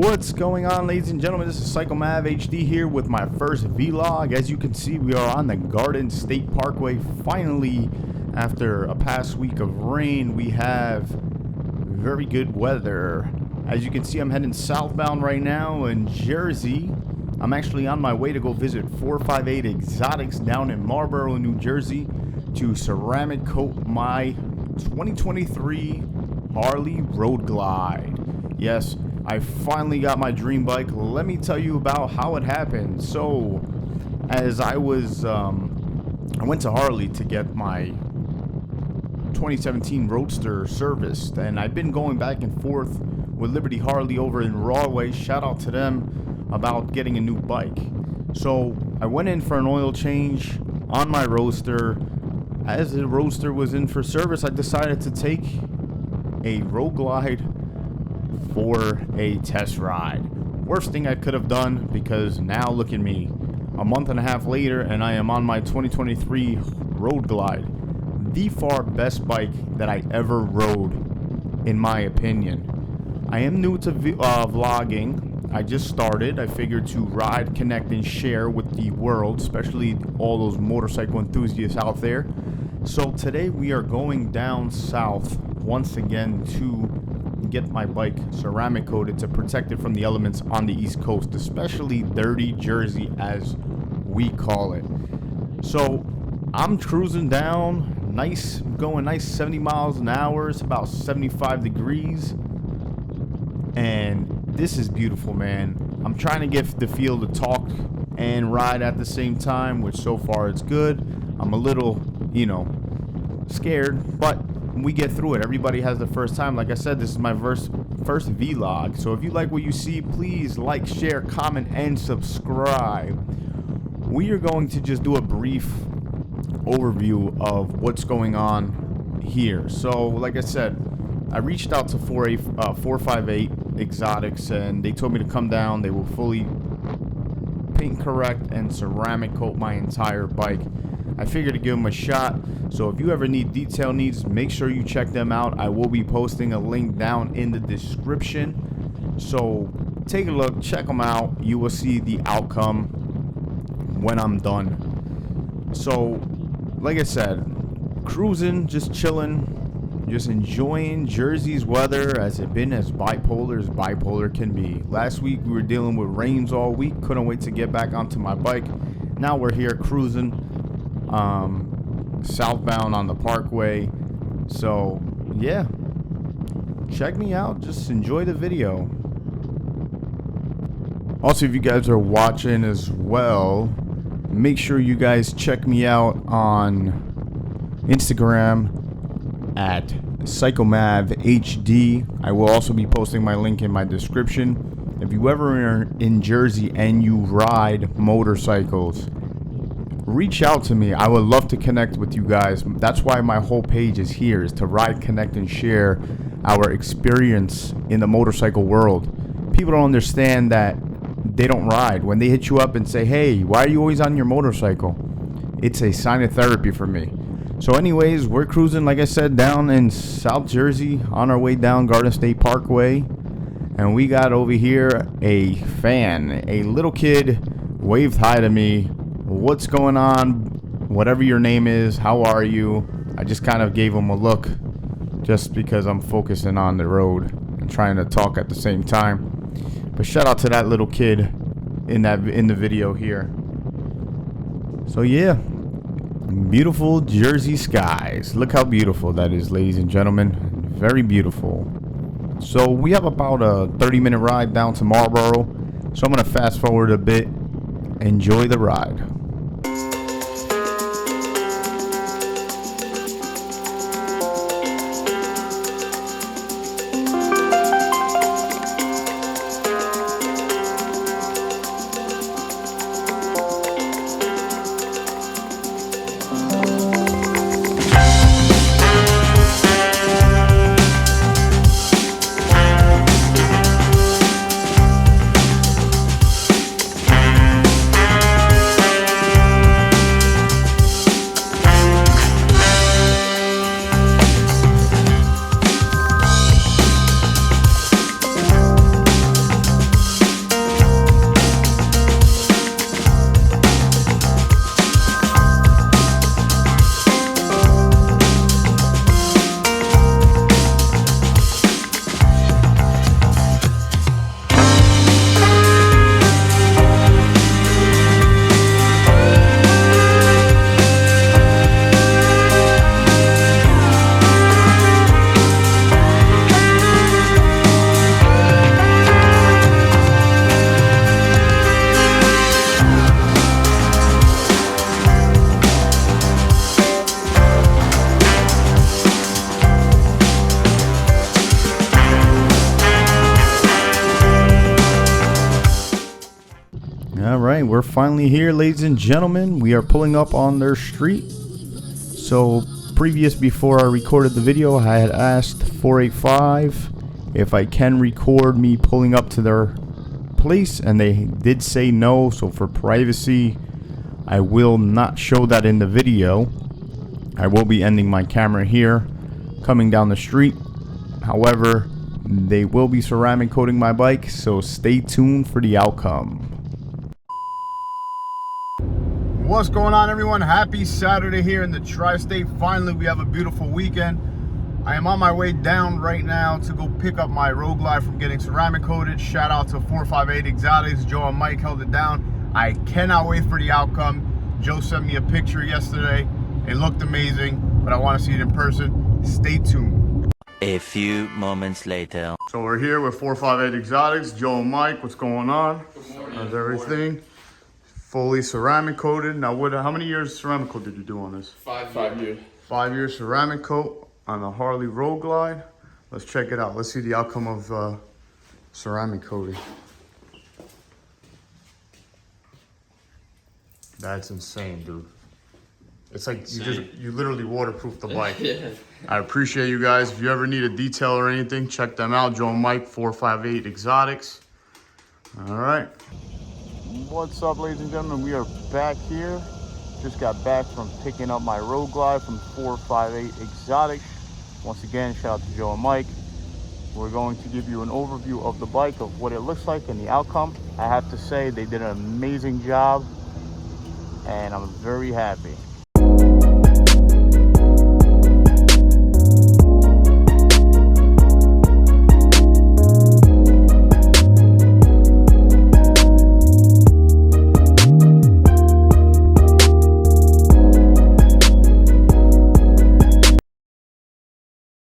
What's going on, ladies and gentlemen? This is Psycho Mav HD here with my first vlog. As you can see, we are on the Garden State Parkway. Finally, after a past week of rain, we have very good weather. As you can see, I'm heading southbound right now in Jersey. I'm actually on my way to go visit 458 Exotics down in Marlboro, New Jersey, to ceramic coat my 2023 Harley Road Glide. Yes, I finally got my dream bike. Let me tell you about how it happened. So, as I went to Harley to get my 2017 Roadster serviced, and I've been going back and forth with Liberty Harley over in Rahway. Shout out to them about getting a new bike. So I went in for an oil change on my Roadster. As the Roadster was in for service, I decided to take a Road Glide for a test ride. Worst thing I could have done, because now look at me, a month and a half later, and I am on my 2023 Road Glide, the far best bike that I ever rode, in my opinion. I am new to vlogging. I just started. I figured to ride, connect, and share with the world, especially all those motorcycle enthusiasts out there. So today we are going down south once again to get my bike ceramic coated to protect it from the elements on the East Coast, especially dirty Jersey as we call it. So I'm cruising down, going nice 70 miles an hour. It's about 75 degrees, and this is beautiful, man. I'm trying to get the feel to talk and ride at the same time, which so far it's good. I'm a little, scared, but we get through it. Everybody has the first time. Like I said, this is my first vlog. So if you like what you see, please like, share, comment, and subscribe. We are going to just do a brief overview of what's going on here. So like I said, I reached out to 458 Exotics, and they told me to come down. They will fully paint correct and ceramic coat my entire bike. I figured to give them a shot. So if you ever need detail needs, make sure you check them out. I will be posting a link down in the description. So take a look, check them out. You will see the outcome when I'm done. So like I said, cruising, just chilling, just enjoying Jersey's weather as it been as bipolar can be. Last week we were dealing with rains all week. Couldn't wait to get back onto my bike. Now we're here cruising southbound on the parkway. So yeah, check me out, just enjoy the video. Also, if you guys are watching as well, make sure you guys check me out on Instagram at PsychoMavHD. I will also be posting my link in my description. If you ever are in Jersey and you ride motorcycles, reach out to me. I would love to connect with you guys. That's why my whole page is here, is to ride, connect, and share our experience in the motorcycle world. People don't understand that they don't ride. When they hit you up and say, hey, why are you always on your motorcycle? It's a sign of therapy for me. So anyways, we're cruising, like I said, down in South Jersey on our way down Garden State Parkway. And we got over here a fan. A little kid waved hi to me. What's going on? Whatever your name is, how are you? I just kind of gave him a look just because I'm focusing on the road and trying to talk at the same time. But shout out to that little kid in the video here. So yeah, beautiful Jersey skies. Look how beautiful that is, ladies and gentlemen. Very beautiful. So we have about a 30-minute ride down to Marlboro. So I'm going to fast forward a bit. Enjoy the ride. All right, we're finally here, ladies and gentlemen. We are pulling up on their street. So before I recorded the video, I had asked 485 if I can record me pulling up to their place, and they did say no. So for privacy, I will not show that in the video. I will be ending my camera here, coming down the street. However, they will be ceramic coating my bike, so stay tuned for the outcome. What's going on, everyone? Happy Saturday here in the tri-state. Finally, we have a beautiful weekend. I am on my way down right now to go pick up my Road Glide from getting ceramic coated. Shout out to 458 Exotics. Joe and Mike held it down. I cannot wait for the outcome. Joe sent me a picture yesterday. It looked amazing, but I want to see it in person. Stay tuned. A few moments later. So we're here with 458 Exotics. Joe and Mike, what's going on? Good morning. How's everything? Fully ceramic coated. Now, how many years ceramic coat did you do on this? 5 years. 5 years ceramic coat on the Harley Road Glide. Let's check it out. Let's see the outcome of ceramic coating. That's insane, dude. It's like you literally waterproof the bike. Yeah. I appreciate you guys. If you ever need a detail or anything, check them out. Joe and Mike, 458 Exotics. All right. What's up, ladies and gentlemen? We are back here. Just got back from picking up my Road Glide from 458 Exotics. Once again, shout out to Joe and Mike. We're going to give you an overview of the bike, of what it looks like and the outcome. I have to say they did an amazing job, and I'm very happy.